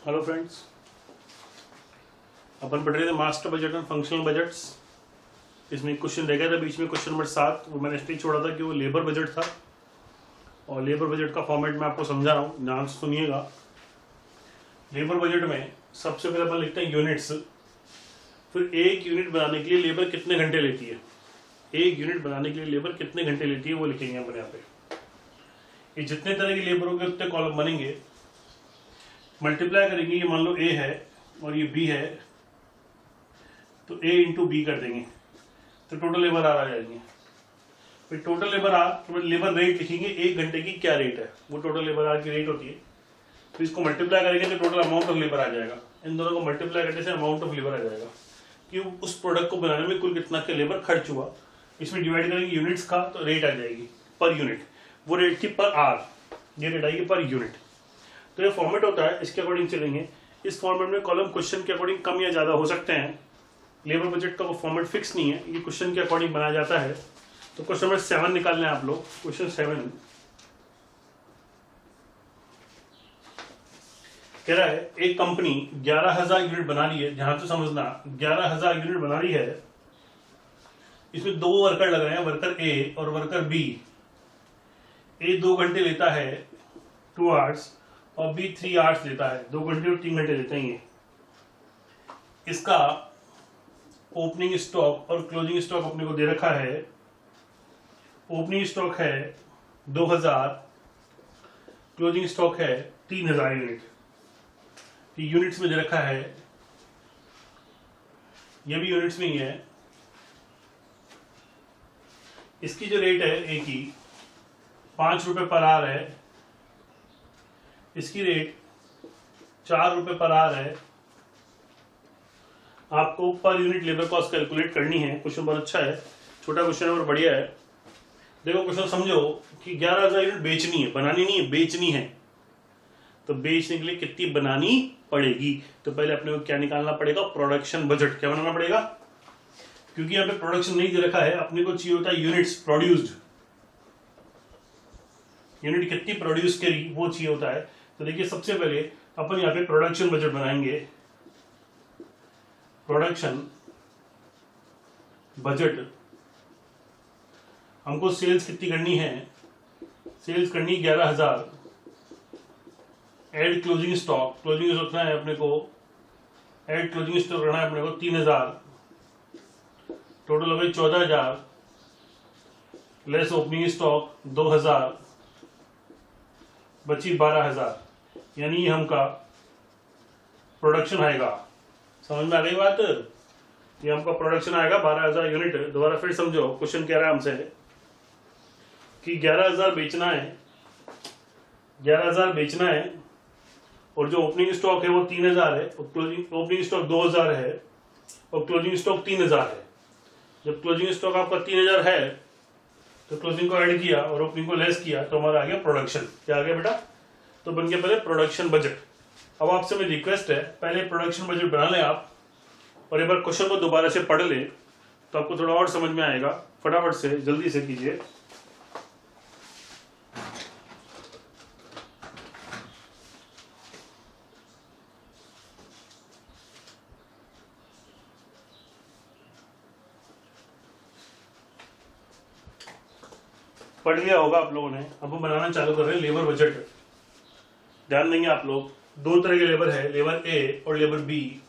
Hello friends, अपन पढ़ रहे थे master budget and functional budgets. इसमें क्वेश्चन रह गया था बीच में, क्वेश्चन नंबर 7। वो मैंने इसलिए छोड़ा था कि वो लेबर बजट था और लेबर बजट का फॉर्मेट मैं आपको समझा रहा हूँ, ध्यान से सुनिएगा। लेबर बजट में सबसे पहले अपन लिखते हैं यूनिट्स। फिर एक यूनिट बनाने के लिए लेबर कितने घंटे लेती है, एक यूनिट बनाने के लिए लेबर कितने घंटे लेती है वो लिखेंगे अपन यहाँ पे। ये जितने तरह की लेबर होंगे उतने कॉलम बनेंगे, मल्टीप्लाई करेंगे। ये मान लो ए है और ये बी है, तो ए इंटू बी कर देंगे तो टोटल लेबर आर आ जाएंगे। फिर टोटल लेबर आर तो लेबर रेट लिखेंगे, एक घंटे की क्या रेट है, वो टोटल लेबर आर की रेट होती है। फिर इसको मल्टीप्लाई करेंगे तो टोटल अमाउंट ऑफ लेबर आ जाएगा। इन दोनों को मल्टीप्लाई करने से अमाउंट ऑफ लेबर आ जाएगा कि उस प्रोडक्ट को बनाने में कुल कितना का लेबर खर्च हुआ। इसमें डिवाइड करेंगे यूनिट्स का तो रेट आ जाएगी पर यूनिट। वो रेट थी पर आर, ये रेट आएगी पर यूनिट। तो ये फॉर्मेट होता है, इसके अकॉर्डिंग चलेंगे। इस फॉर्मेट में कॉलम क्वेश्चन के अकॉर्डिंग कम या ज्यादा हो सकते हैं। लेबर बजट का वो फॉर्मेट फिक्स नहीं है, ये क्वेश्चन के अकॉर्डिंग बनाया जाता है। तो क्वेश्चन नंबर 7 निकाल लें आप लोग। क्वेश्चन 7 कह रहा है एक कंपनी 11,000 यूनिट बना रही है। ध्यान से समझना, 11,000 यूनिट बना रही है। इसमें 2 वर्कर लग रहे हैं, वर्कर ए और वर्कर बी। ए 2 घंटे लेता है 2 आवर्स और बी 3 आवर्स लेता है, 2 घंटे और 3 घंटे लेते हैं ये। इसका ओपनिंग स्टॉक और क्लोजिंग स्टॉक अपने को दे रखा है। ओपनिंग स्टॉक है 2,000, क्लोजिंग स्टॉक है 3,000 यूनिट। यूनिट्स में दे रखा है, ये भी यूनिट्स में ही है। इसकी जो रेट है ए की 5 रुपए पर आवर है, इसकी रेट 4 रुपए पर आवर है। आपको per unit labour cost calculate करनी है। क्वेश्चन बहुत अच्छा है, छोटा क्वेश्चन है और बढ़िया है। देखो क्वेश्चन समझो कि 11,000 यूनिट बेचनी है, बनानी नहीं है, बेचनी है। तो बेचने के लिए कितनी बनानी पड़ेगी, तो पहले अपने को क्या निकालना पड़ेगा, प्रोडक्शन बजट। क्या बनाना पड़ेगा, क्योंकि यहाँ पे प्रोडक्शन नहीं दे रखा है, अपने को चाहिए होता है यूनिट्स प्रोड्यूस्ड। यूनिट कितनी प्रोड्यूस करी वो चाहिए होता है। तो देखिए सबसे पहले अपन यहाँ पे प्रोडक्शन बजट बनाएंगे। प्रोडक्शन बजट, हमको सेल्स कितनी करनी है, सेल्स करनी 11,000। Add closing stock, closing stock रखना है अपने को, एड क्लोजिंग स्टॉक रखना है अपने को 3,000। टोटल हो गई 14,000 लेस ओपनिंग स्टॉक 2,000, बची 12,000। यानी हमका प्रोडक्शन आएगा। समझ में आ गई बात, ये हमका प्रोडक्शन आएगा 12,000 यूनिट। दोबारा फिर समझो, क्वेश्चन कह रहा है हमसे कि 11,000 बेचना है, 11,000 बेचना है और जो ओपनिंग स्टॉक है वो 3,000 है और ओपनिंग स्टॉक 2,000 है और क्लोजिंग स्टॉक 3,000 है। जब क्लोजिंग स्टॉक आपका 3,000 है तो क्लोजिंग को ऐड किया और ओपनिंग को लेस किया तो हमारा आ गया प्रोडक्शन। क्या आ गया बेटा, तो बन गया पहले प्रोडक्शन बजट। अब आपसे मेरी रिक्वेस्ट है, पहले प्रोडक्शन बजट बना लें आप और एक बार क्वेश्चन को दोबारा से पढ़ ले तो आपको थोड़ा और समझ में आएगा। फटाफट से जल्दी से कीजिए। पढ़ लिया होगा आप लोगों ने। अब हम बनाना चालू कर रहे हैं लेबर बजट। ध्यान देंगे आप लोग, 2 तरह के लेबर है, लेबर ए और लेबर बी।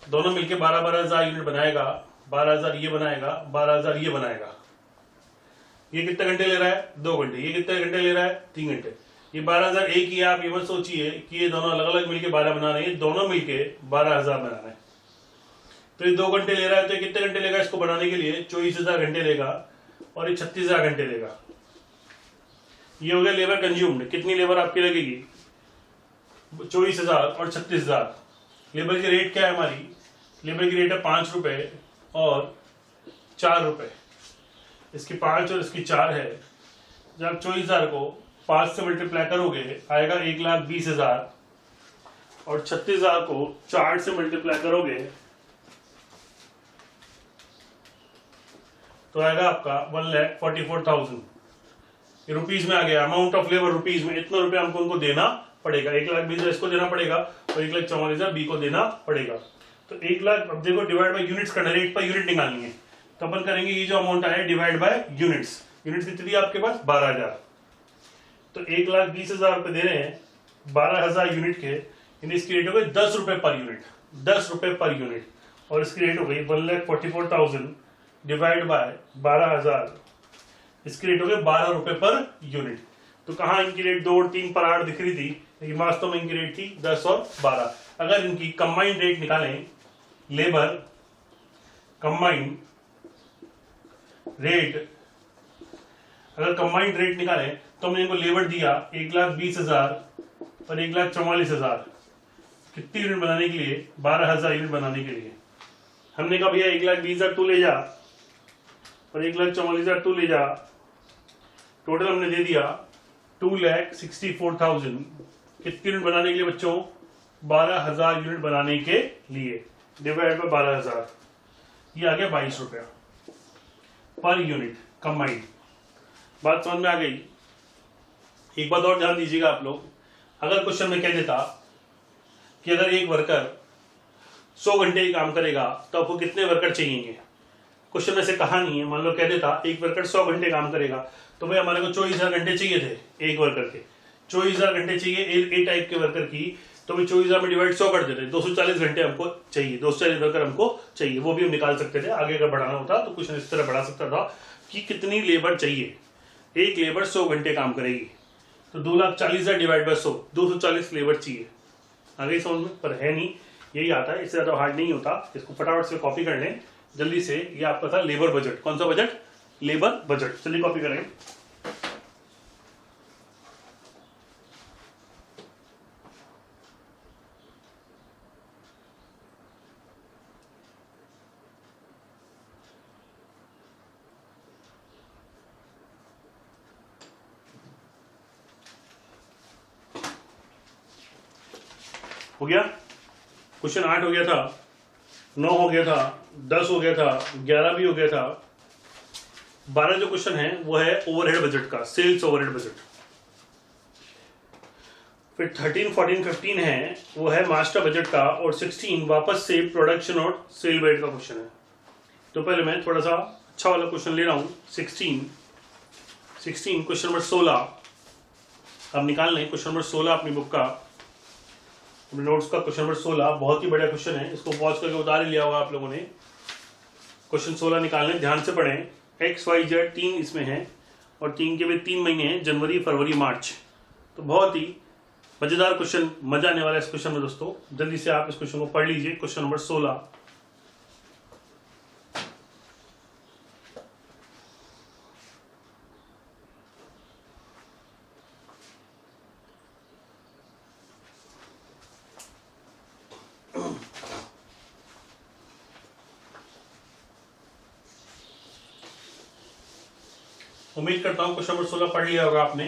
दोनों मिलके 12,000 यूनिट बनाएगा। 12,000 ये बनाएगा, 12,000 ये बनाएगा। ये कितने घंटे ले रहा है, 2 घंटे। ये कितने घंटे ले रहा है, 3 घंटे। ये 12,000 एक ही है, आप ये मत सोचिए कि ये दोनों अलग अलग मिलके 12 बना रहे हैं, दोनों मिलके 12,000 बना रहे हैं। तो ये 2 घंटे ले रहा है, तो कितने घंटे लेगा इसको बनाने के लिए, 24,000 घंटे लेगा और ये 36,000 घंटे लेगा। ये हो गया लेबर कंज्यूम्ड। कितनी लेबर आपकी लगेगी, 24,000 और 36,000। लेबर की रेट क्या है हमारी, लेबर की रेट है 5 रुपए और 4 रुपए। इसकी 5 और इसकी 4 है। जब आप 24,000 को 5 से मल्टीप्लाई करोगे आएगा 1,20,000 और 36,000 को 4 से मल्टीप्लाई करोगे तो आएगा आपका 1,44,000। रुपीज में आ गया, अमाउंट ऑफ लेबर रुपीज में। इतना रुपया हमको उनको देना पड़ेगा। 1,20,000 इसको देना पड़ेगा और 1,44,000 बी को देना पड़ेगा। तो 1 लाख, अब देखो डिवाइड बाय यूनिट्स करना, रेट पर यूनिट निकालनी है, तो अपन करेंगे ये जो अमाउंट आया डिवाइड बाय यूनिट्स। यूनिट्स कितनी है आपके पास 12,000, तो 1,20,000 रुपए दे रहे हैं 12,000 यूनिट के, यानी इसकी रेट हो गई 10 रुपए पर यूनिट, 10 रुपए पर यूनिट, और इसकी रेट हो गई 1,44,000 डिवाइड बाय 12,000, इसकी रेट हो गई 12 रुपए पर यूनिट। तो कहाँ इनकी रेट 2 और 3 पर 8 दिख रही थी, लेकिन वास्तव में इनकी रेट थी 10 और 12। अगर इनकी कंबाइंड रेट निकालें, लेबर कंबाइंड रेट, अगर कंबाइंड रेट निकालें तो हमने इनको लेबर दिया 1,20,000 और 1,44,000, कितनी यूनिट बनाने के लिए 12,000 यूनिट बनाने के लिए। हमने कहा भैया 1,20,000 तू ले जा और 1,44,000 तू ले जा, टोटल हमने दे दिया 2,64,000, कितनी यूनिट बनाने के लिए बच्चों 12,000 यूनिट बनाने के लिए, डिवाइड बाय 12,000, ये आ गया 22 रुपया पर यूनिट कंबाइंड। बात समझ में आ गई। एक बात और ध्यान दीजिएगा आप लोग, अगर क्वेश्चन में कह देता कि अगर एक वर्कर 100 घंटे ही काम करेगा तो आपको कितने वर्कर चाहिए, क्वेश्चन में से कहा नहीं है, मान लो कह देता एक वर्कर 100 घंटे काम करेगा तो भाई हमारे को 24,000 घंटे चाहिए थे एक वर्कर के, 24,000 घंटे चाहिए ए टाइप के वर्कर की, तो भाई 24,000 में डिवाइड 100 कर देते, 240 घंटे हमको चाहिए, 240 वर्कर हमको चाहिए, वो भी हम निकाल सकते थे। आगे अगर बढ़ाना होता तो क्वेश्चन इस तरह बढ़ा सकता था कि कितनी लेबर चाहिए, एक लेबर 100 घंटे काम करेगी तो 2,40,000 डिवाइड बाय 100, 240 लेबर चाहिए। आगे समझ में, पर है नहीं, यही आता है, इससे ज्यादा हार्ड नहीं होता। इसको फटाफट से कॉपी कर लें जल्दी से। ये आपका था लेबर बजट। कौन सा बजट? Labour budget. चलिए कॉपी करें। हो गया, क्वेश्चन 8 हो गया था, 9 हो गया था, 10 हो गया था, 11 भी हो गया था। 12 जो क्वेश्चन है वो है ओवरहेड बजट का, सेल्स ओवरहेड बजट। फिर 13, 14, 15 है वो है मास्टर बजट का, और 16 वापस से प्रोडक्शन और सेल बजट का क्वेश्चन है। तो पहले मैं थोड़ा सा अच्छा वाला क्वेश्चन ले रहा हूं। 16 क्वेश्चन नंबर 16 अब निकाल लें। क्वेश्चन नंबर 16 अपनी बुक का, नोट्स का क्वेश्चन नंबर 16 बहुत ही बढ़िया क्वेश्चन है, इसको पॉज करके उतार ही लिया होगा आप लोगों ने। क्वेश्चन 16 निकालने, ध्यान से पढ़ें। एक्स वाई जेड 3 इसमें है और 3 के भी 3 महीने हैं, जनवरी फरवरी मार्च। तो बहुत ही मजेदार क्वेश्चन, मजा आने वाला है इस क्वेश्चन में दोस्तों। जल्दी से आप इस क्वेश्चन को पढ़ लीजिए। क्वेश्चन नंबर 16, उम्मीद करता हूं क्वेश्चन नंबर 16 पढ़ लिया होगा आपने।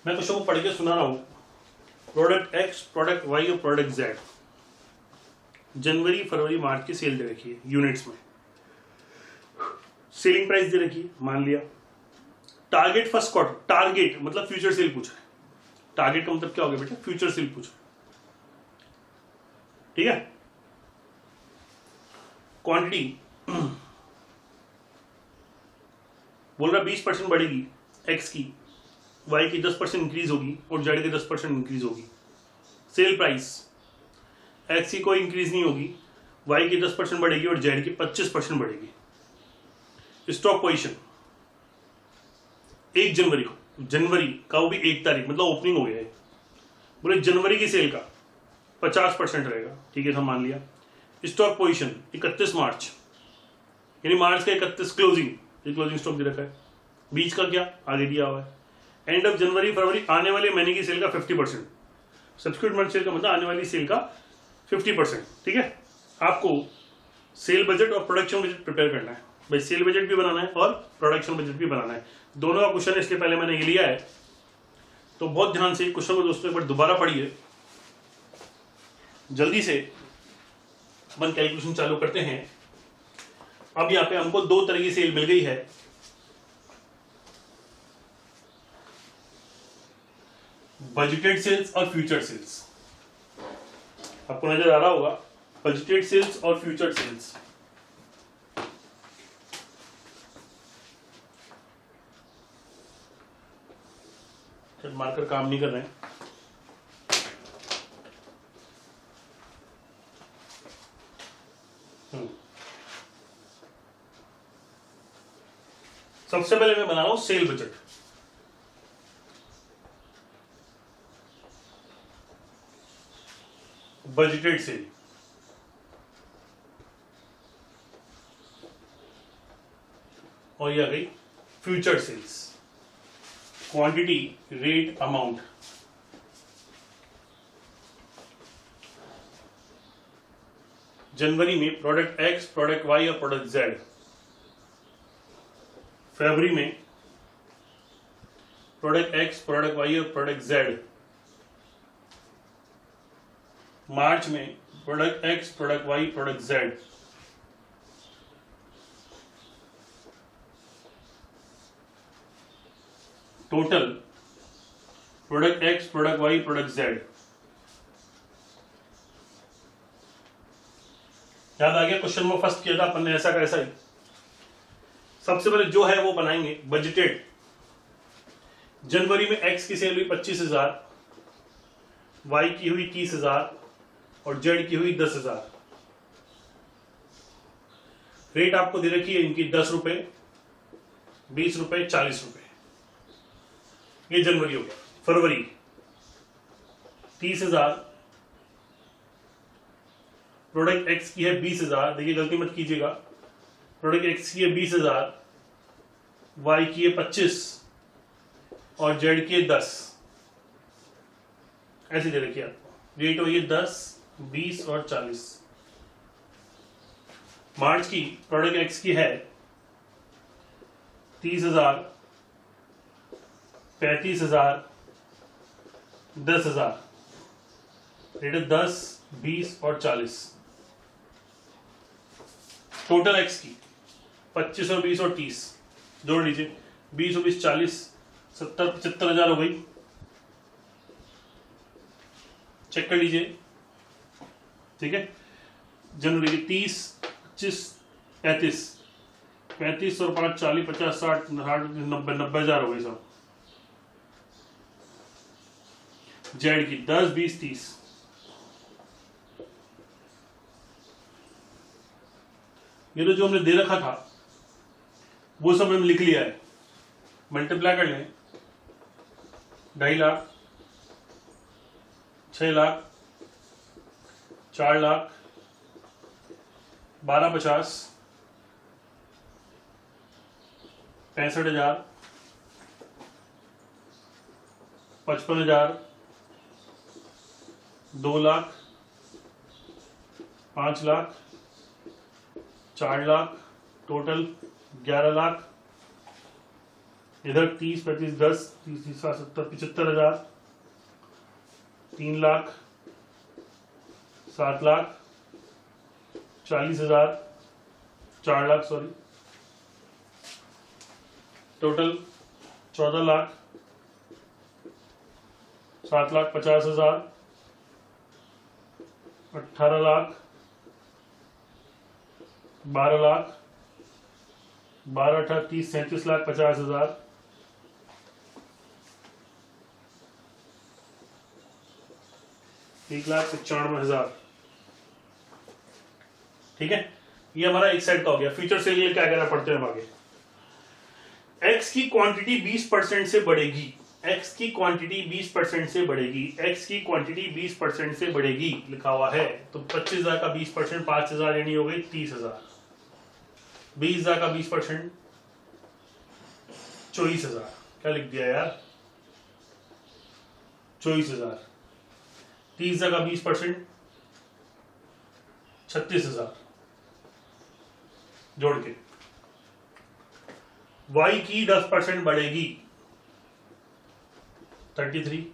मैं क्वेश्चन को पढ़ के सुना रहा हूं। प्रोडक्ट एक्स, प्रोडक्ट वाई और प्रोडक्ट जेड, जनवरी फरवरी मार्च की सेल दे रखी है यूनिट्स में, सेलिंग प्राइस दे रखी है, मान लिया। टारगेट फर्स्ट क्वार्टर, टारगेट मतलब फ्यूचर सेल पूछ रहे हैं। टारगेट का मतलब क्या हो गया बेटा? फ्यूचर सेल पूछ रहे, ठीक है। क्वांटिटी बोल रहा 20% बढ़ेगी एक्स की, वाई की 10% इंक्रीज होगी और जेड की 10% इंक्रीज होगी। सेल प्राइस एक्स की कोई इंक्रीज नहीं होगी, वाई की 10% बढ़ेगी और जेड की 25% बढ़ेगी। स्टॉक पोजीशन 1 जनवरी को, जनवरी का वो भी 1 तारीख मतलब ओपनिंग हो गया है, बोले जनवरी की सेल का 50% रहेगा, ठीक है, हम मान लिया। स्टॉक पोजीशन 31 मार्च, यानी मार्च का 31 क्लोजिंग, ये क्लोजिंग स्टॉक दे रखा है। बीच का क्या आगे दिया हुआ है। एंड ऑफ जनवरी फरवरी, आने वाले महीने की सेल का 50%, सब्सिक्यूट मंथ सेल का मतलब आने वाली सेल का 50%, ठीक है। आपको सेल बजट और प्रोडक्शन बजट प्रिपेयर करना है भाई। सेल बजट भी बनाना है और प्रोडक्शन बजट भी बनाना है, दोनों का क्वेश्चन है, इसलिए पहले मैंने ये लिया है। तो बहुत ध्यान से क्वेश्चन को दोस्तों एक बार दोबारा पढ़िए। जल्दी से अपन कैलकुलेशन चालू करते हैं। अब यहाँ पे हमको दो तरह की सेल मिल गई है, बजटेड सेल्स और फ्यूचर सेल्स। आपको नजर आ रहा होगा बजटेड सेल्स और फ्यूचर सेल्स। मार्कर काम नहीं कर रहे हैं। सबसे पहले मैं बना रहा हूं सेल बजट। बजटेड सेल, और ये आ गई future sales. Quantity, rate, amount. जनवरी में प्रोडक्ट एक्स, प्रोडक्ट वाई और प्रोडक्ट जेड। फरवरी में प्रोडक्ट एक्स, प्रोडक्ट वाई और प्रोडक्ट जेड। मार्च में product X, product Y, product Z. Total product X, product Y, product Z. याद आ गया? क्वेश्चन में फर्स्ट किया था अपन ने ऐसा कैसा ही। सबसे पहले जो है वो बनाएंगे बजटेड। जनवरी में एक्स की सेल हुई 25,000, वाई की हुई 30,000 और जेड की हुई 10,000। रेट आपको दे रखी है इनकी 10 रुपए, 20 रुपए, 40 रुपए। ये जनवरी हो गया। फरवरी 30,000, प्रोडक्ट एक्स की है 20,000। देखिए गलती मत कीजिएगा, प्रोडक्ट एक्स की है 20,000, वाई की है 25 और जेड की है 10। ऐसे दे रखिए आपको। रेट हो ये 10, 20 और 40। मार्च की प्रोडक्ट एक्स की है 30,000, 35,000, 10,000। रेट है 10, 20 और 40। टोटल एक्स की 25 और 20 और 30 जोड़ लीजिए। 20 और 20 40, 70, 75,000 हो गई। चेक कर लीजिए, ठीक है। जनवरी की 30, 25, 35, 35 और 5 40, 50, 60, 90,000 हो गई सब। जेड की 10, 20, 30। ये तो जो हमने दे रखा था वो सब हमने लिख लिया है। मल्टीप्लाई कर लें। 2.5 लाख, 6 लाख, 4 लाख, 12,50, 65,000, 55,000, 2 लाख, 5 लाख, 4 लाख, टोटल 11 लाख। इधर 30, 35, 10, 30, 70, 75,000, 3 लाख, 7 लाख, 40,000, 4 लाख सॉरी, टोटल 14 लाख, 7 लाख 50,000, 18 लाख, 12 लाख, 12, 18, 30, 37 लाख 50,000, 1,95,000। ठीक है, ये हमारा एक साइड का हो गया। फ्यूचर सेल के लिए क्या कहना पड़ते हैं हम आगे। एक्स की क्वांटिटी 20% से बढ़ेगी। एक्स की क्वांटिटी 20% से बढ़ेगी। एक्स की क्वांटिटी 20% से बढ़ेगी लिखा हुआ है। तो 25,000 का 20%, 5,000 यानी हो गई 30,000। 20,000 का 20%, 24,000। क्या लिख दिया यार, 24,000। 30,000 का 20%, 36,000। जोड़ के। Y की 10% बढ़ेगी 33,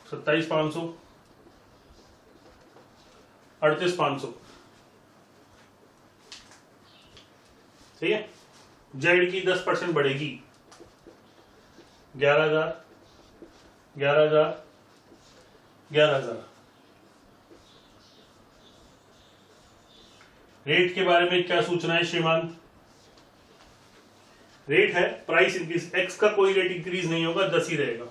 27,500, 38,500, ठीक है। Z की 10% बढ़ेगी 11,000, 11,000, 11,000। रेट के बारे में क्या सूचना है श्रीमान? रेट है प्राइस इंक्रीज, एक्स का कोई रेट इंक्रीज नहीं होगा, 10 ही रहेगा।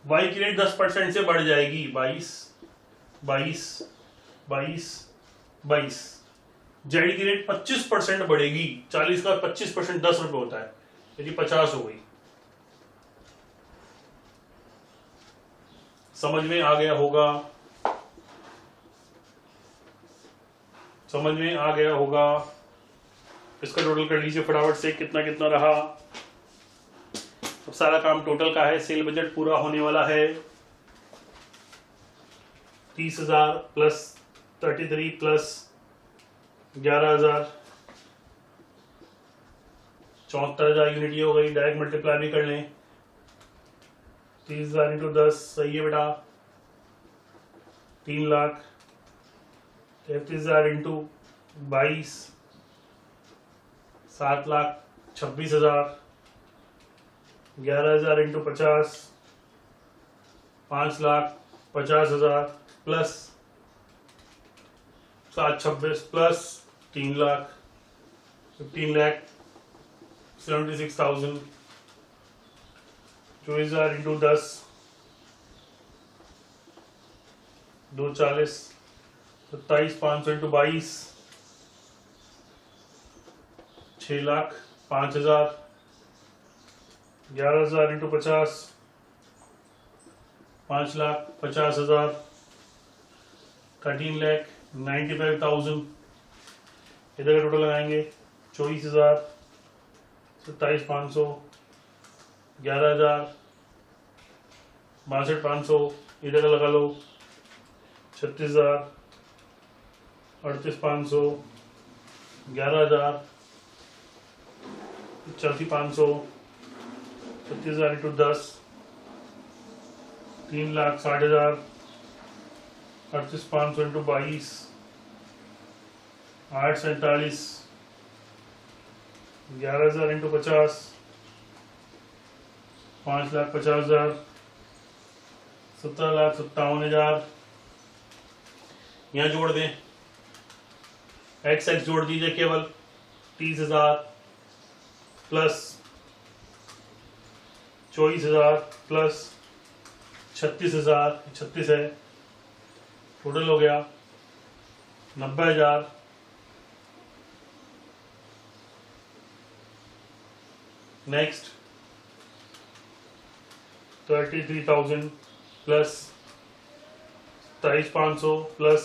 वाई की रेट 10% से बढ़ जाएगी 22, 22, 22, 22। जेड की रेट 25% बढ़ेगी, 40 का 25% 10 रुपए होता है, यदि 50 हो गई। समझ में आ गया होगा, समझ में आ गया होगा। इसका टोटल कर लीजिए फटाफट से, कितना कितना रहा। अब सारा काम टोटल का है, सेल बजट पूरा होने वाला है 30,000 प्लस 33 प्लस 11,000, 74,000 यूनिट ये हो गई। डायरेक्ट मल्टीप्लाई भी कर लें, 30,000 इंटू 10 सही है बेटा 3 lakh. 33,000 into 22 7,26,000। 11,000 into 50 5,50,000 plus 7,26 plus 3 lakh 15,76,000। 24,000 into 10 240। 27,500 into 22 6,05,000। 11,000 into 50 5,50,000। 13,95,000। इधर का टोटल लगाएंगे 24,000 27,500 11,000 62,500। इधर का लगा लो 36,000 38,500 11,000 85,500। 36,000 इंटू 10 3,60,000। 38,500 इंटू 22 8,47। 11,000 इंटू 50 5,50,000। 17,57,000। यहाँ जोड़ दें, एक्स एक्स जोड़ दीजिए केवल 30,000 प्लस 24,000 प्लस 36,000 36 है, टोटल हो गया 90,000। नेक्स्ट 33,000 प्लस 23,500 प्लस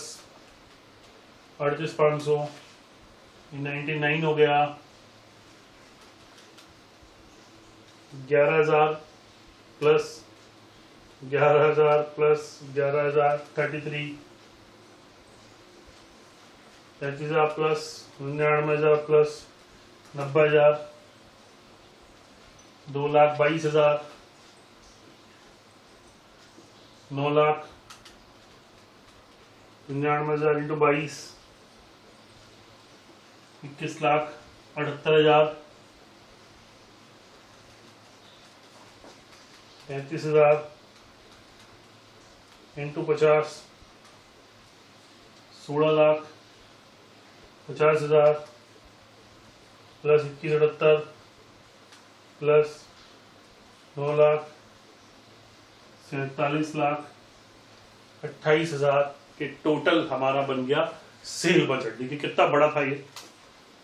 38,500 99 हो गया। 11,000 plus 11,000 plus 11,000 33। 33,000 plus 99,000 plus 90,000 2,22,000। 9,99,000 into 22 21,78,000। 33,000 into 50 16,50,000 plus 21,78 plus 9,47,28,000 के टोटल हमारा बन गया सेल बजट। देखिए कितना बड़ा था ये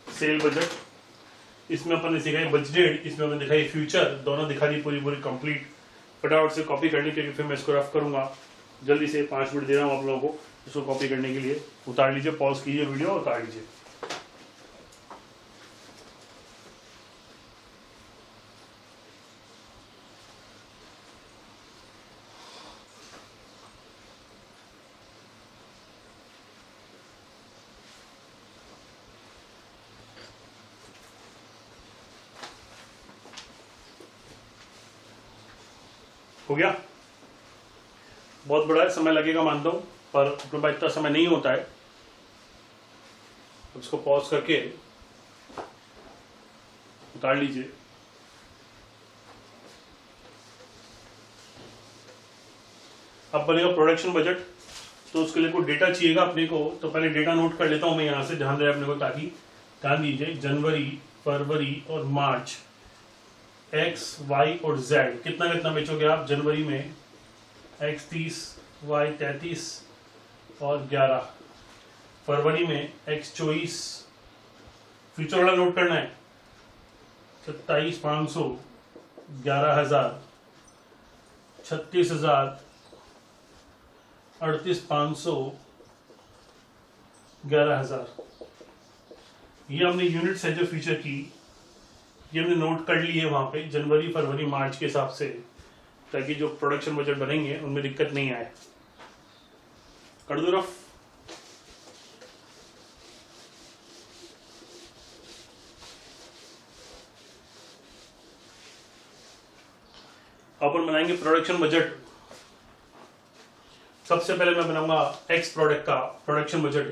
सेल बजट। इसमें अपन ने सिखाई बजटेड, इसमें अपन दिखाई फ्यूचर, दोनों दिखा दी पूरी पूरी कंप्लीट। फटाफट से कॉपी करनी, क्योंकि फिर मैं इसको रफ करूंगा। जल्दी से 5 मिनट दे रहा हूँ आप लोगों को इसको कॉपी करने के लिए। उतार लीजिए, पॉज कीजिए वीडियो, उतार लीजिए। हो गया, बहुत बड़ा है, समय लगेगा मानता हूँ, पर अपने पास इतना समय नहीं होता है। उसको पॉज करके उतार लीजिए। अब बनेगा प्रोडक्शन बजट। तो उसके लिए कोई डेटा चाहिएगा अपने को, तो पहले डेटा नोट कर लेता हूं मैं यहाँ से, ध्यान रहे अपने को, ताकि ध्यान दीजिए। जनवरी, फरवरी और मार्च, एक्स, वाई और जेड, कितना कितना बेचोगे आप जनवरी में? एक्स 30, वाई 33 और 11। फरवरी में एक्स 24, फ्यूचर वाला नोट करना है, 27,500, 11,000, 36,000, 38,500, 11,000। ये हमने यूनिट्स है जो फ्यूचर की, ये हमने नोट कर ली है वहां पे जनवरी, फरवरी, मार्च के हिसाब से, ताकि जो प्रोडक्शन बजट बनेंगे उनमें दिक्कत नहीं आए। कर दो रफ। अपन बनाएंगे प्रोडक्शन बजट। सबसे पहले मैं बनाऊंगा एक्स प्रोडक्ट का प्रोडक्शन बजट।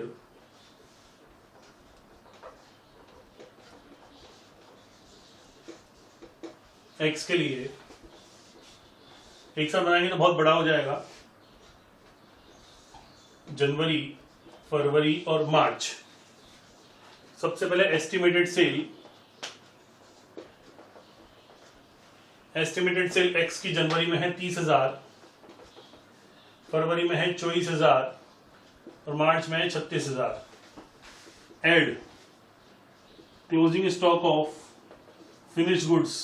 एक्स के लिए एक साथ बनाएंगे तो बहुत बड़ा हो जाएगा। जनवरी, फरवरी और मार्च। सबसे पहले एस्टिमेटेड सेल, एक्स की जनवरी में है 30,000, फरवरी में है 24,000 और मार्च में है 36,000। Add closing stock of finish goods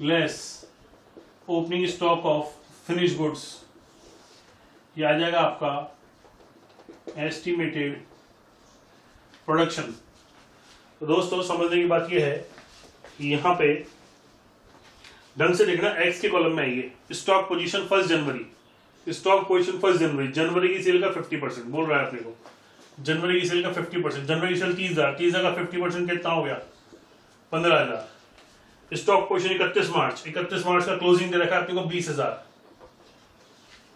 less opening stock of finish goods, ये आ जाएगा आपका एस्टिमेटेड प्रोडक्शन। तो दोस्तों समझने की बात ये है कि यहाँ पे ढंग से देखना, एक्स के कॉलम में आइए, स्टॉक पोजीशन 1 जनवरी, स्टॉक पोजीशन 1 जनवरी, जनवरी की सेल का 50% बोल रहा है अपने को, जनवरी की सेल का 50%, जनवरी की सेल 30,000, 30,000 का 50% कितना हो गया? 15,000। स्टॉक पोजीशन 31 मार्च, 31 मार्च का क्लोजिंग दे रखा है अपने को 20,000,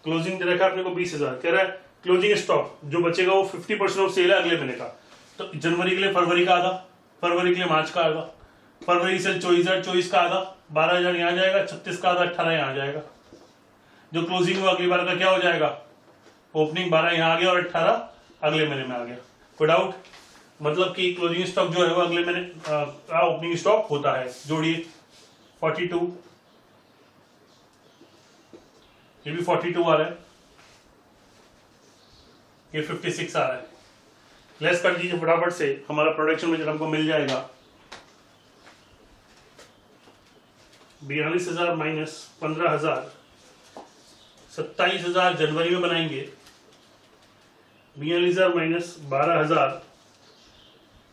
क्लोजिंग दे रखा है अपने को 20,000। कह रहा है क्लोजिंग स्टॉक जो बचेगा वो 50% ऑफ सेल है अगले महीने का। तो जनवरी के लिए फरवरी का आधा, फरवरी के लिए मार्च का आधा, फरवरी सेल 24,000, 24 का आधा, 12,000 यहाँ जाएगा, 36 का आधा, 18 यहाँ जाएगा। जो क्लोजिंग हुआ अगली बार का क्या हो जाएगा? ओपनिंग 12 यहाँ आ गया और 18 अगले महीने में आ गया। कोई डाउट? मतलब कि क्लोजिंग स्टॉक जो है वो अगले महीने का ओपनिंग स्टॉक होता है। जोड़िए 42, ये भी 42 आ रहा है, ये 56 आ रहा है। लेस कर दीजिए फटाफट से, हमारा प्रोडक्शन बजट हमको मिल जाएगा 42,000 माइनस 15,000, 27,000 जनवरी में बनाएंगे, 42,000 माइनस 12,000,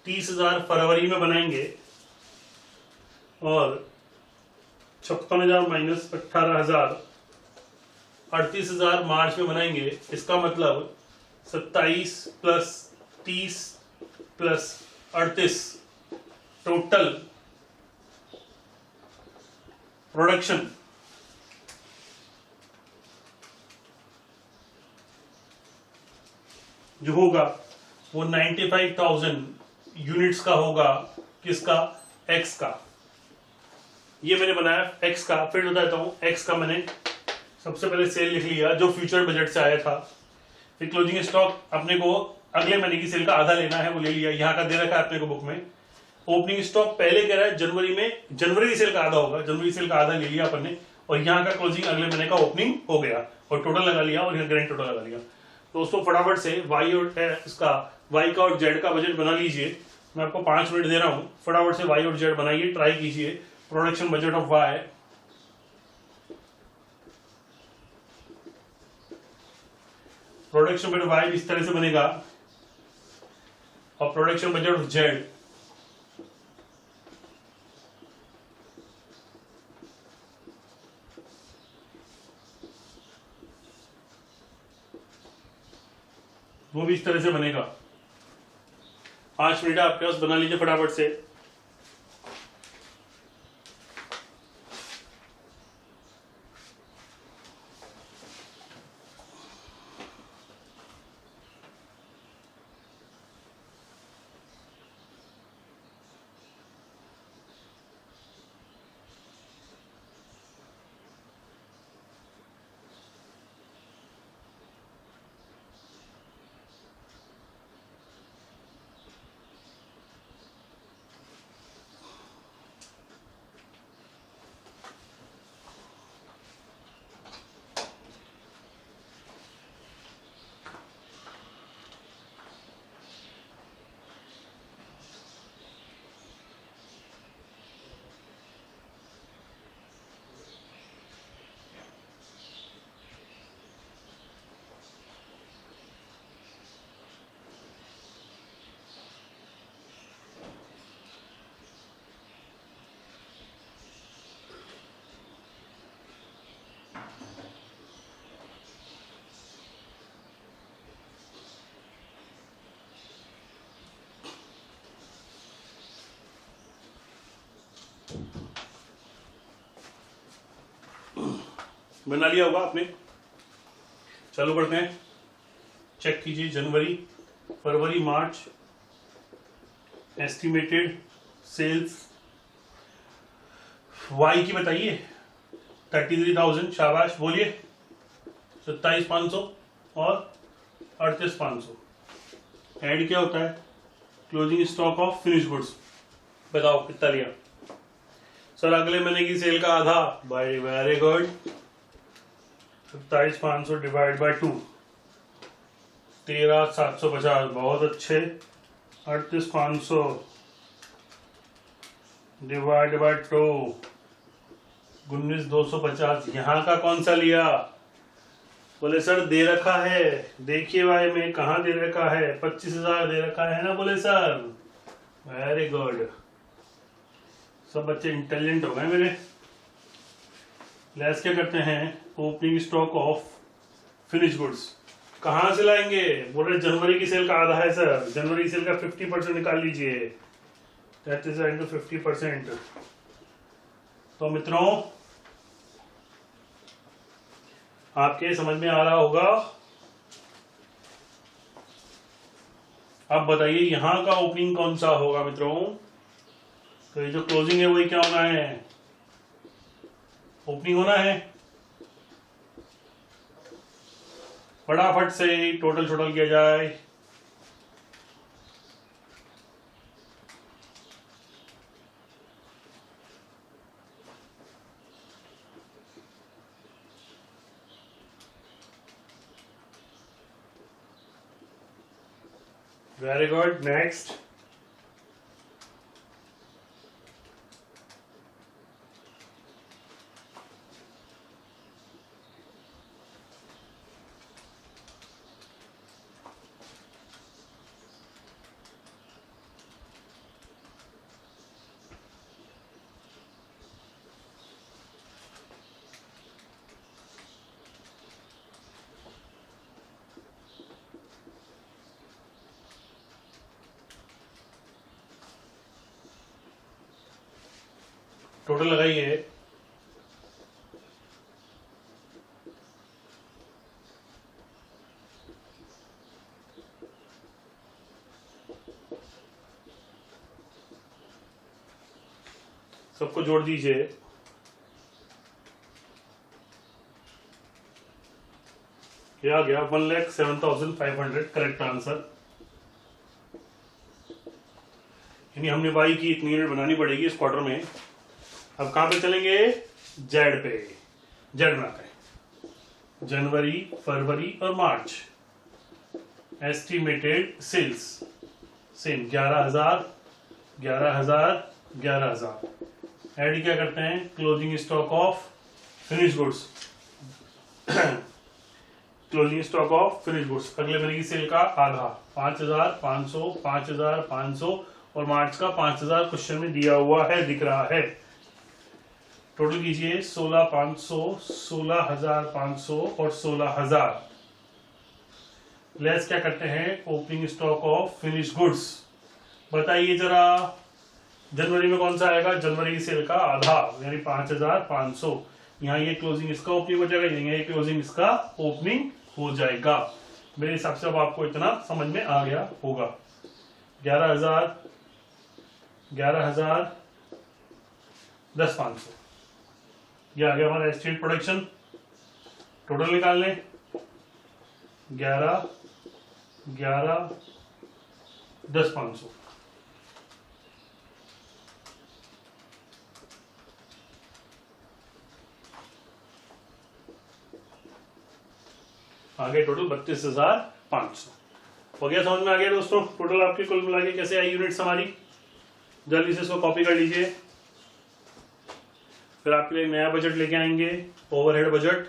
30,000 फरवरी में बनाएंगे और 56,000 माइनस 18,000, 38,000 मार्च में बनाएंगे। इसका मतलब 27 प्लस 30 प्लस 38 टोटल प्रोडक्शन जो होगा वो 95,000 यूनिट्स का होगा। किसका? एक्स का। ये मैंने बनाया एक्स का। फिर बताता हूं, एक्स का मैंने सबसे पहले सेल लिख लिया जो फ्यूचर बजट से आया था। फिर क्लोजिंग स्टॉक अपने को अगले महीने की सेल का आधा लेना है, वो ले लिया, यहाँ का दे रखा है अपने को बुक में। ओपनिंग स्टॉक पहले कह रहा है जनवरी में, जनवरी की सेल का आधा होगा, जनवरी सेल का आधा ले लिया अपन ने, और यहाँ का क्लोजिंग अगले महीने का ओपनिंग हो गया और टोटल लगा लिया और यहाँ ग्रैंड टोटल लगा लिया। दोस्तों फटाफट से वाई और इसका वाई का और जेड का बजट बना लीजिए। मैं आपको 5 मिनट दे रहा हूं, फटाफट से वाई और जेड बनाइए, ट्राई कीजिए। Production budget of Y, production budget Y इस तरह से बनेगा और प्रोडक्शन बजट ऑफ जेड वो भी इस तरह से बनेगा। 5 मिनट आपके पास, बना लीजिए फटाफट से। बना लिया होगा आपने। चालू करते हैं, चेक कीजिए जनवरी, फरवरी, मार्च एस्टिमेटेड सेल्स वाई की बताइए। 33,000, शाबाश, बोलिए। 27,500 और 38,500। ऐड क्या होता है? Closing stock of finish goods. बताओ कितना लिया सर? अगले महीने की सेल का आधा। By, very good. 27,500 divide by 2, 13,750, बहुत अच्छे। 38,500 डिवाइड बाय 2, 19,250। यहाँ का कौन सा लिया? बोले सर दे रखा है, देखिए भाई मैं कहाँ दे रखा है, 25,000 दे रखा है ना। बोले सर वेरी गुड, सब बच्चे इंटेलिजेंट हो गए मेरे। लेस क्या करते हैं? Opening stock of finish goods. कहाँ से लाएंगे? बोल रहे जनवरी की सेल का आधा है सर, जनवरी की सेल का 50% निकाल लीजिए, दैट इज इनटू 50%। तो मित्रों आपके समझ में आ रहा होगा। अब बताइए यहां का ओपनिंग कौन सा होगा मित्रों? तो ये जो क्लोजिंग है वही क्या होना है? ओपनिंग होना है। फटाफट से टोटल छोटल किया जाए। Very good, next. टोटल लगाइए। सबको जोड़ दीजिए। ये आ गया 1,07,500 करेक्ट आंसर। यानी हमने वाई की इतनी यूनिट बनानी पड़ेगी इस क्वार्टर में। अब कहां पे चलेंगे? जेड पे। जेड बनाते हैं। जनवरी, फरवरी और मार्च एस्टिमेटेड सेल्स सेम 11,000, 11,000, 11,000। ऐड क्या करते हैं? Closing stock of finish goods. Closing stock of finish goods अगले महीने की सेल का आधा, 5,500, 5,500 और मार्च का 5,000 क्वेश्चन में दिया हुआ है, दिख रहा है। टोटल कीजिए 16,500, 16,500 और 16,000। लेस क्या करते हैं? Opening stock of finish goods. बताइए जरा जनवरी में कौन सा आएगा? जनवरी की सेल का आधा यानी 5,500। यहाँ ये क्लोजिंग इसका ओपनिंग हो जाएगा, यहाँ ये क्लोजिंग इसका ओपनिंग हो जाएगा। मेरे हिसाब से अब आपको इतना समझ में आ गया होगा। 11,000, 11,000, 10,500 ये आ गया हमारा एस्टिमेट प्रोडक्शन। टोटल निकाल लें। 11, 11, 10,500। आगे टोटल 32,500 हो गया। समझ में आ गया दोस्तों? टोटल आपके कुल मिला के कैसे आई यूनिट्स हमारी? जल्दी से इसको कॉपी कर लीजिए। फिर आपके लिए नया बजट लेके आएंगे, ओवरहेड बजट।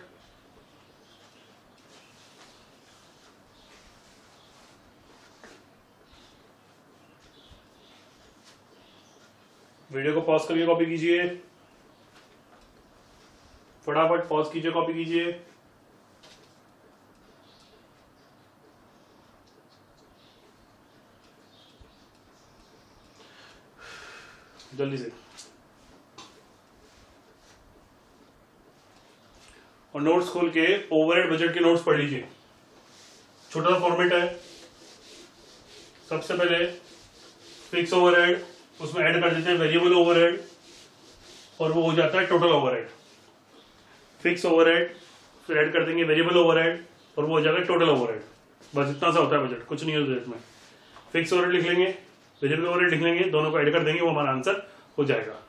वीडियो को पॉज करके कॉपी कीजिए, फटाफट पॉज कीजिए, कॉपी कीजिए। जल्दी से। और नोट्स खोल के ओवरहेड बजट के नोट्स पढ़ लीजिए। छोटा सा फॉर्मेट है। सबसे पहले फिक्स ओवरहेड, उसमें ऐड कर देते हैं वेरिएबल ओवरहेड और वो हो जाता है टोटल ओवरहेड। फिक्स ओवरहेड फिर ऐड कर देंगे वेरिएबल ओवरहेड और वो हो जाएगा टोटल ओवरहेड। बस इतना सा होता है बजट, कुछ नहीं है बजट में। फिक्स ओवरहेड लिख लेंगे, वेरिएबल ओवरहेड लिख लेंगे, दोनों को ऐड कर देंगे, वो हमारा आंसर हो जाएगा।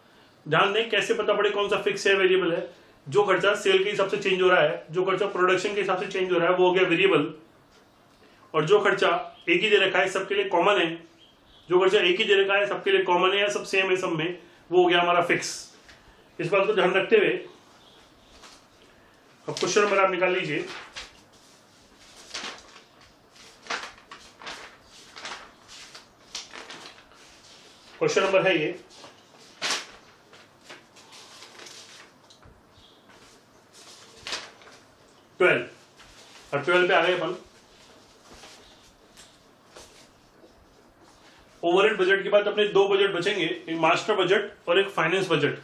ध्यान दें कैसे पता पड़े कौन सा फिक्स है वेरिएबल है। जो खर्चा सेल के हिसाब से चेंज हो रहा है, जो खर्चा प्रोडक्शन के हिसाब से चेंज हो रहा है, वो हो गया वेरिएबल। और जो खर्चा एक ही दे रखा है, सबके लिए कॉमन है, जो खर्चा एक ही दे रखा है, सबके लिए कॉमन है या सब सेम है सब में, वो हो गया हमारा फिक्स। इस बात को ध्यान रखते हुए अब क्वेश्चन नंबर आप निकाल लीजिए। क्वेश्चन नंबर है ये 12 और 12 पे आ गए अपन। ओवरहेड बजट के बाद अपने दो बजट बचेंगे, एक मास्टर बजट और एक फाइनेंस बजट।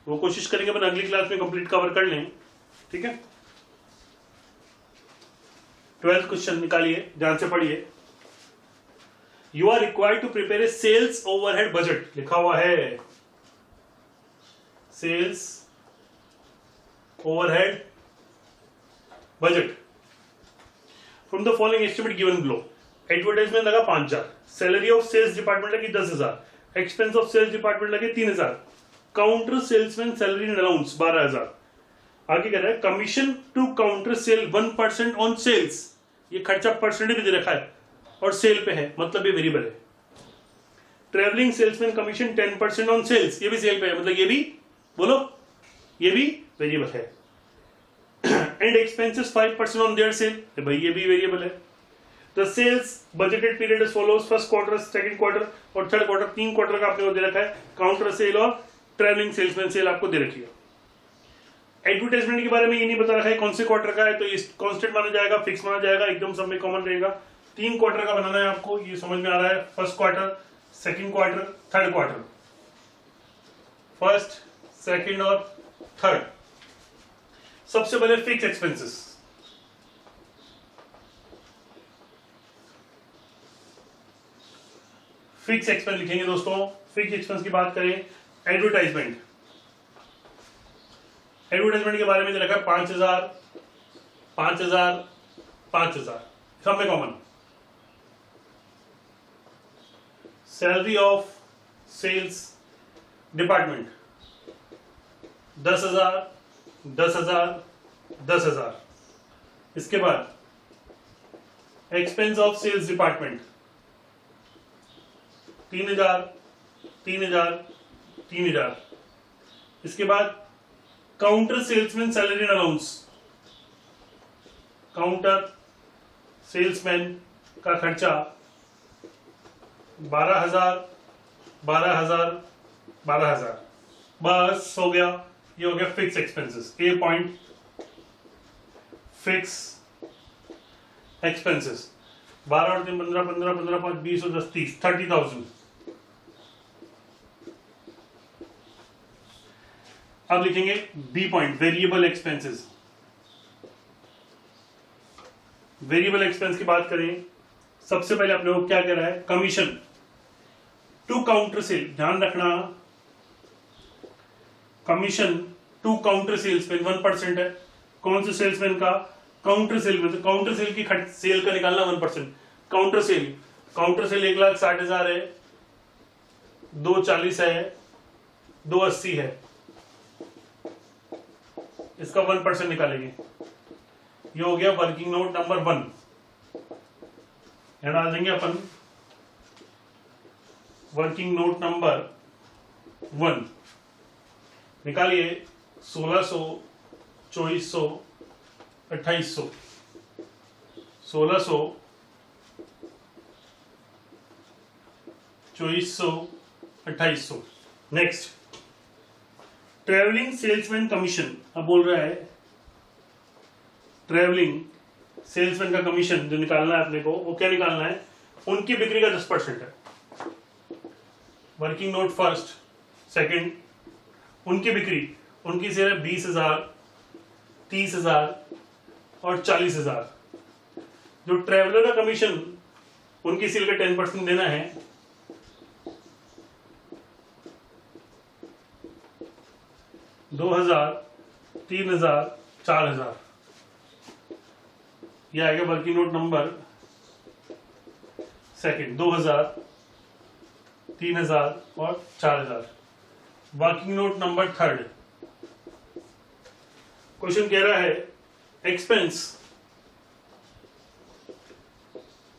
वो कोशिश करेंगे अपन अगली क्लास में कंप्लीट कवर कर लें, ठीक है। 12th क्वेश्चन निकालिए, ध्यान से पढ़िए। You are required to prepare a sales overhead budget, लिखा हुआ है sales overhead budget from the following estimate given below. Advertisement लगा 5,000, सैलरी ऑफ सेल्स डिपार्टमेंट लगी 10,000, एक्सपेंस ऑफ सेल्स डिपार्टमेंट लगे 3,000, counter salesman salary and allowance 12,000। आगे कह रहा है commission to counter sale 1% on sales, ये खर्चा परसेंटेज दे रखा है और सेल पे है, मतलब ये वेरिएबल है। Travelling salesman commission 10% on sales, ये भी सेल पे है, मतलब ये भी बोलो ये भी वेरिएबल है। And expenses 5% on their sale, भाई ये भी वेरिएबल है। The sales budgeted period is follows, first quarter, second quarter और थर्ड क्वार्टर, 3 क्वार्टर का आपने को दे रखा है। काउंटर सेल और ट्रेवलिंग सेल्समैन सेल आपको दे रखी है। एडवर्टाइजमेंट के बारे में ये नहीं बता रखा है कौन से क्वार्टर का है, तो ये कांस्टेंट माना जाएगा, फिक्स माना जाएगा, एकदम सब में कॉमन रहेगा। 3 क्वार्टर का बनाना है आपको, ये समझ में आ रहा है। First quarter, second quarter, third quarter, first, second और थर्ड। सबसे पहले फिक्स एक्सपेंसेस, फिक्स एक्सपेंस लिखेंगे दोस्तों। फिक्स एक्सपेंस की बात करें, एडवर्टाइजमेंट, एडवर्टाइजमेंट के बारे में रखा है 5,000, 5,000, 5,000, सब में common. Salary of sales department 10,000, 10,000, 10,000। इसके बाद एक्सपेंस ऑफ सेल्स डिपार्टमेंट 3,000, 3,000, 3,000। इसके बाद counter salesman salary and allowance, counter salesman का खर्चा 12,000, 12,000, 12,000। बस हो गया, ये हो गया फिक्स एक्सपेंसेस। ए पॉइंट फिक्स एक्सपेंसेस 12 और 3 15, 15, 15, 5 20 और 10 30, 30,000। अब लिखेंगे B point variable expenses. Variable expense की बात करें, सबसे पहले अपने को क्या कह रहा है, कमीशन टू काउंटर सेल। ध्यान रखना कमीशन टू काउंटर सेल्समैन 1% है। कौन से सेल्समैन का, काउंटर सेल में। तो काउंटर सेल की सेल का निकालना 1%। काउंटर सेल, काउंटर सेल 1,60,000 है, 240 है, 280 है, इसका 1% निकालेंगे। ये हो गया वर्किंग नोट नंबर 1। यहां डाल देंगे अपन वर्किंग नोट नंबर 1। निकालिए 1,600, 2,400, 2,800, 1,600, 2,400, 2,800। Next travelling salesman commission. अब बोल रहा है ट्रेवलिंग सेल्समैन का कमीशन जो निकालना है अपने को, वो क्या निकालना है, उनकी बिक्री का 10% है। वर्किंग नोट फर्स्ट, सेकंड, उनकी बिक्री, उनकी सेल है 20,000, 30,000 और 40,000। जो ट्रेवलर का कमीशन उनकी सील का 10% देना है, 2,000, 3,000, 4,000। यह आएगा वर्किंग नोट नंबर सेकंड, 2,000, 3,000 और 4,000। Working note number third, question कह रहा है expense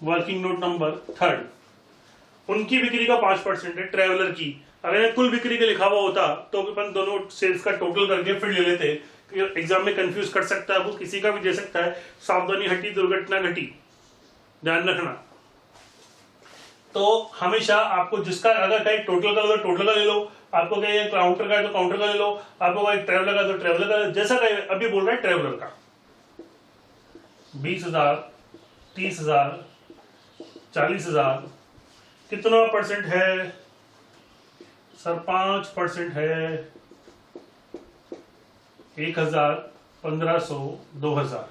working note number third, उनकी बिक्री का 5% है ट्रेवलर की। अगर कुल बिक्री का लिखा हुआ होता तो अपन दोनों सेल्स का टोटल करके फिर ले लेते। एग्जाम में कंफ्यूज कर सकता है, वो किसी का भी दे सकता है। सावधानी हटी दुर्घटना घटी, ध्यान रखना। तो हमेशा आपको जिसका अगर कहीं टोटल का तो टोटल का ले लो, आपको कहीं काउंटर का है तो काउंटर का ले लो, आपको कहीं ट्रेवलर का तो ट्रेवलर का, जैसा कहीं अभी बोल रहा है ट्रेवलर का। 20,000, 30,000, 40,000 कितना परसेंट है सर? 5% है। 1,000, 1,500, 2,000,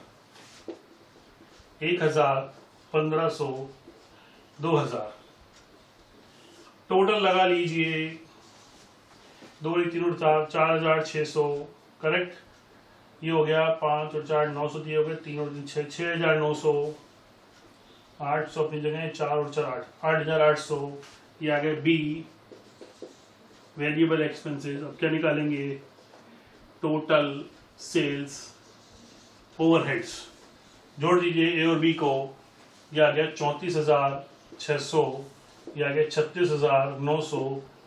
1,000, 1,500, 2,000 टोटल लगा लीजिए। 2 3 और 4, 4,600 करेक्ट। ये हो गया 5 और 4 900, दिए हो गए 3 और 3 6, 6,900, 800 अपनी जगह, 4 और 4 8, 8,800। ये आ गए बी वेरिएबल एक्सपेंसेस। अब क्या निकालेंगे? टोटल सेल्स ओवरहेड्स जोड़ दीजिए ए और बी को। ये आ गया 34,600, ये आ गया 36,900,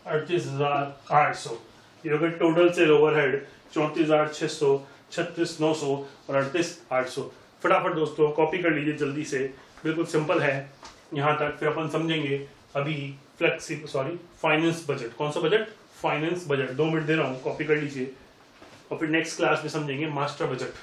38,800। ये हो गया टोटल सेल ओवरहेड 34,600, 36,900 और 38,800। फटाफट दोस्तों कॉपी कर लीजिए जल्दी से, बिल्कुल सिंपल है यहाँ तक। फिर अपन समझेंगे अभी फाइनेंस बजट। कौन सा बजट? Finance budget. 2 मिनट दे रहा हूँ, कॉपी कर लीजिए। और फिर नेक्स्ट क्लास में समझेंगे मास्टर बजट।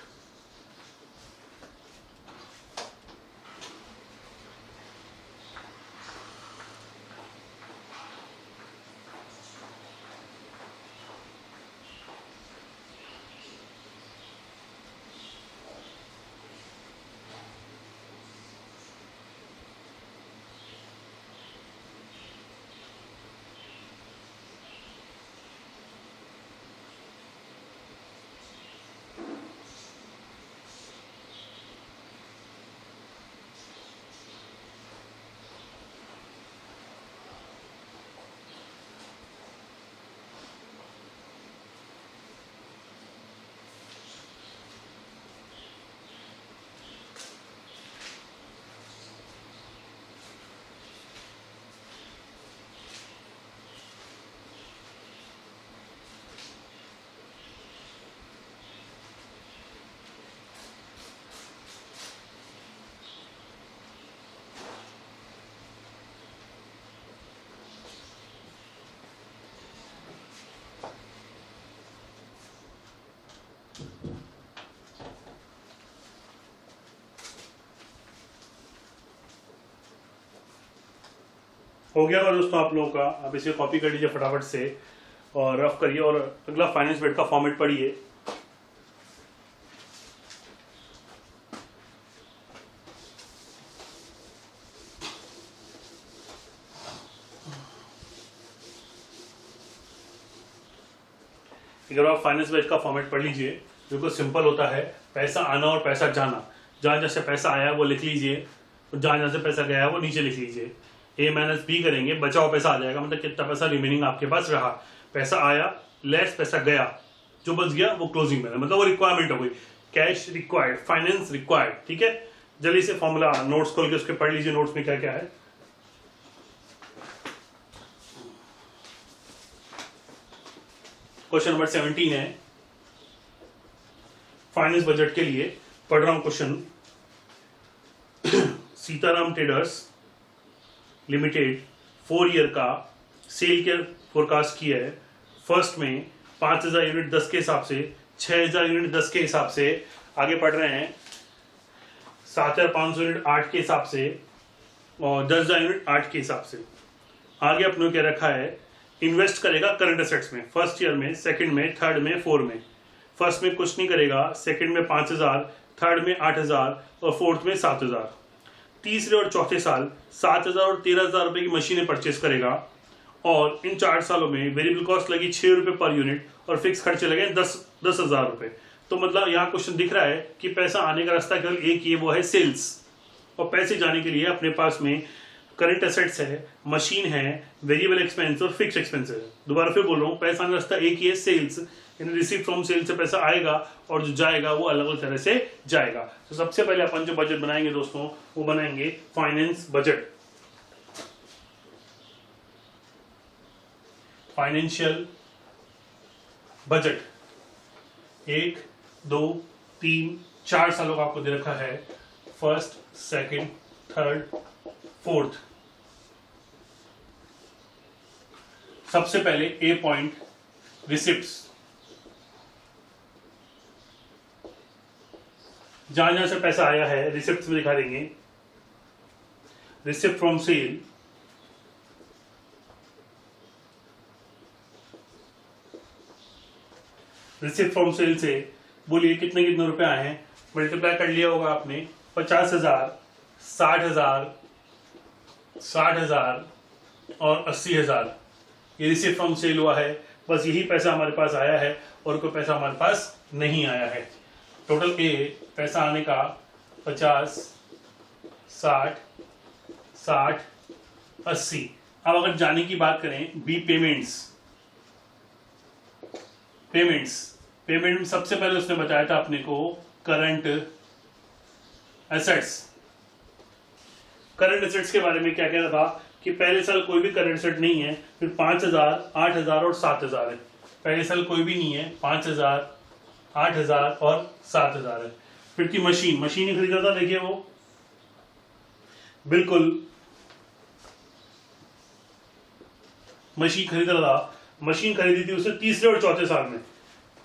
हो गया और दोस्तों आप लोगों का। आप इसे कॉपी कर लीजिए फटाफट से और रफ करिए। और अगला फाइनेंस बजट का फॉर्मेट पढ़िए। अगर आप फाइनेंस बजट का फॉर्मेट पढ़ लीजिए, बिल्कुल सिंपल होता है। पैसा आना और पैसा जाना, जहां जहां से पैसा आया वो लिख लीजिए, और जहां जहां से पैसा गया है वो नीचे लिख लीजिए। ए माइनस बी करेंगे, बचा हुआ पैसा आ जाएगा, मतलब कितना पैसा रिमेनिंग आपके पास रहा। पैसा आया लेस पैसा गया, जो बच गया वो क्लोजिंग बैलेंस, मतलब वो रिक्वायरमेंट हो गई। Cash required, finance required. ठीक है, जल्दी से फॉर्मूला नोट्स खोल के उसके पढ़ लीजिए, नोट्स में क्या क्या है। क्वेश्चन नंबर 17 है फाइनेंस बजट के लिए। पढ़ रहा हूं question. Sitaram traders limited 4 year का सेल के फोरकास्ट किया है। फर्स्ट में 5,000 यूनिट 10 के हिसाब से, 6,000 यूनिट 10 के हिसाब से, आगे पढ़ रहे हैं 7,500 यूनिट 8 के हिसाब से, और 10,000 यूनिट 8 के हिसाब से। आगे अपने क्या रखा है, इन्वेस्ट करेगा करंट एसेट्स में, फर्स्ट ईयर में, सेकंड में, थर्ड में, फोर्थ में। फर्स्ट में कुछ नहीं करेगा, सेकंड में 5,000, थर्ड में 8,000 और फोर्थ में 7,000। तीसरे और चौथे साल 7,000 और 13,000 रुपए की मशीनें परचेस करेगा और इन 4 सालों में वेरिएबल कॉस्ट लगी 6 रुपए पर यूनिट और फिक्स खर्चे लगे 10,000 रुपए। तो मतलब यहाँ क्वेश्चन दिख रहा है कि पैसा आने का रास्ता केवल एक ही है, वो है सेल्स। और पैसे जाने के लिए अपने पास में करंट एसेट्स है, मशीन है, वेरिएबल एक्सपेंस और फिक्स एक्सपेंस है। दोबारा फिर बोल रहा हूँ, पैसा आने का रास्ता एक ही है, सेल्स। यानी रिसीव फ्रॉम सेल से पैसा आएगा और जो जाएगा वो अलग अलग तरह से जाएगा। तो सबसे पहले अपन जो बजट बनाएंगे दोस्तों, वो बनाएंगे फाइनेंस बजट, फाइनेंशियल बजट। 1, 2, 3, 4 सालों का आपको दे रखा है, फर्स्ट, सेकंड, थर्ड, फोर्थ। सबसे पहले ए पॉइंट, रिसिप्ट्स। जहां जहां से पैसा आया है रिसिप्ट्स में दिखा देंगे। Receipt from sale, receipt from sale से बोलिए कितने कितने रुपए आए हैं, मल्टीप्लाई कर लिया होगा आपने। 50,000, 60,000, 60,000 और 80,000, ये रिसिप्ट फ्रॉम सेल हुआ है। बस यही पैसा हमारे पास आया है और कोई पैसा हमारे पास नहीं आया है। टोटल ए पैसा आने का 50, 60, 60, 80। अब अगर जाने की बात करें, बी पेमेंट्स। पेमेंट में सबसे पहले उसने बताया था अपने को करंट एसेट्स। करंट एसेट्स के बारे में क्या कह रहा था कि पहले साल कोई भी करंट एसेट नहीं है, फिर 5,000, 8,000 और 7,000 है। पहले साल कोई भी नहीं है, 5,000, 8,000 और 7,000 है। फिर थी मशीन ही खरीदा था, देखिए वो बिल्कुल मशीन खरीदा था। मशीन खरीदी थी उसने तीसरे और चौथे साल में,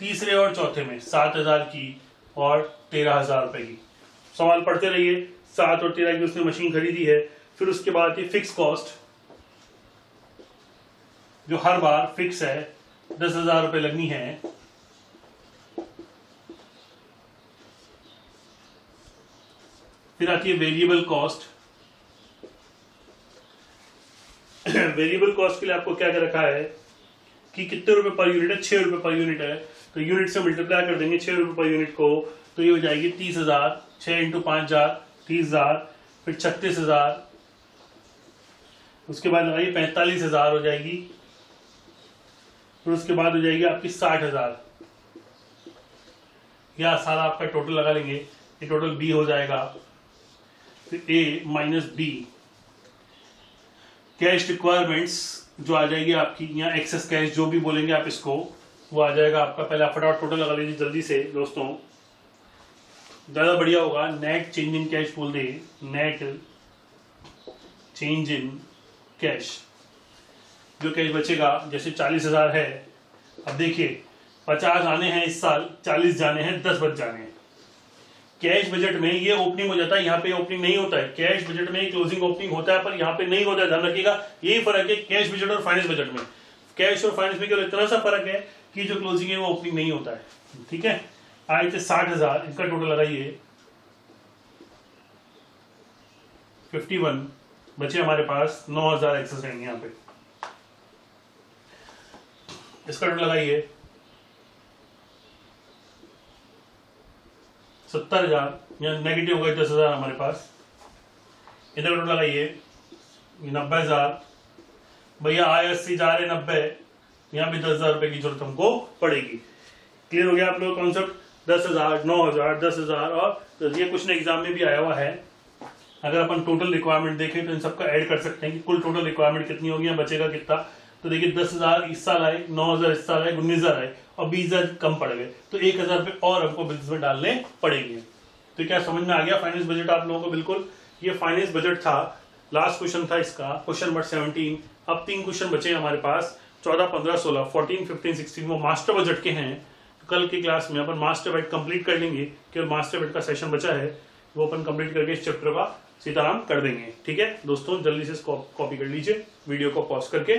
तीसरे और चौथे में 7,000 की और 13,000 रुपए की। सवाल पढ़ते रहिए। 7 और 13 की उसने मशीन खरीदी है। फिर उसके बाद ये फिक्स कॉस्ट जो हर बार फिक्स है, 10,000 रुपए लगनी है। फिर आती है वेरिएबल कॉस्ट। वेरिएबल कॉस्ट के लिए आपको क्या कर रखा है कि कितने रुपए पर यूनिट है, 6 रुपए पर यूनिट है। तो यूनिट से मल्टीप्लाई कर देंगे 6 रुपए पर यूनिट को, तो ये हो जाएगी 30,000। 6 इंटू 5,000, 30,000। फिर 36,000। उसके बाद लगाइए 45,000 हो जाएगी। फिर उसके बाद हो जाएगी आपकी 60,000। या सारा आपका टोटल लगा लेंगे, ये टोटल बी हो जाएगा। फिर ए माइनस बी। कैश रिक्वायरमेंट्स जो आ जाएगी आपकी, यहाँ एक्सेस कैश जो भी बोलेंगे आप इसको, वो आ जाएगा आपका। पहले आप फटाफट टोटल लगा लीजिए जल्दी से दोस्तों, ज्यादा बढ़िया होगा। नेट चेंज इन कैश बोल दे, नेट चेंज इन कैश। जो कैश बचेगा, जैसे 40,000 है, अब देखिए 50 आने हैं इस साल, 40 जाने हैं, 10 बच जाने हैं। कैश बजट में ये ओपनिंग हो जाता है, यहाँ पे ओपनिंग नहीं होता है। कैश बजट में क्लोजिंग ओपनिंग होता है, पर यहाँ पे नहीं होता है, ध्यान रखिएगा। यही फर्क है कैश बजट और फाइनेंस बजट में। कैश और फाइनेंस में केवल इतना सा फर्क है कि जो क्लोजिंग है वो ओपनिंग नहीं होता है। ठीक है, आए थे 60,000, इनका टोटल लगाइए 51, बचे हमारे पास 9,000 एक्सेस रहेंगे यहाँ पे। इसका टोटल लगाइए 70,000, यहाँ नेगेटिव हो गए 10,000 हमारे पास। इधर टोटल लगाइए 90,000। भैया आय 80 जा रहे 90, यहाँ भी 10,000 रुपए की जरूरत हमको पड़ेगी। क्लियर हो गया आप लोग कॉन्सेप्ट? 10,000, 9,000, 10,000 और ये कुछ एग्जाम में भी आया हुआ है। अगर अपन टोटल रिक्वायरमेंट देखें तो इन सबका ऐड कर सकते हैं कि कुल टोटल रिक्वायरमेंट कितनी होगी, यहाँ बचेगा कितना। तो देखिए 10,000 इस साल आए, 9,000 इस साल आए, 19,000 आए और 20,000 कम पड़ गए, तो 1,000 रुपए और हमको बिजनेस में डालने पड़ेंगे। तो क्या समझ में आ गया फाइनेंस बजट आप लोगों को? बिल्कुल, ये फाइनेंस बजट था। लास्ट क्वेश्चन था इसका, क्वेश्चन नंबर 17। अब 3 क्वेश्चन बचे हमारे पास, 14, 15, 16, 14, 15, 16 वो मास्टर बजट के हैं। कल की क्लास में अपन मास्टर बजट कंप्लीट कर लेंगे, केवल मास्टर बजट का सेशन बचा है, वो अपन कंप्लीट करके इस चैप्टर का सीताराम कर देंगे। ठीक है दोस्तों, जल्दी से कॉपी कर लीजिए, वीडियो को पॉज करके।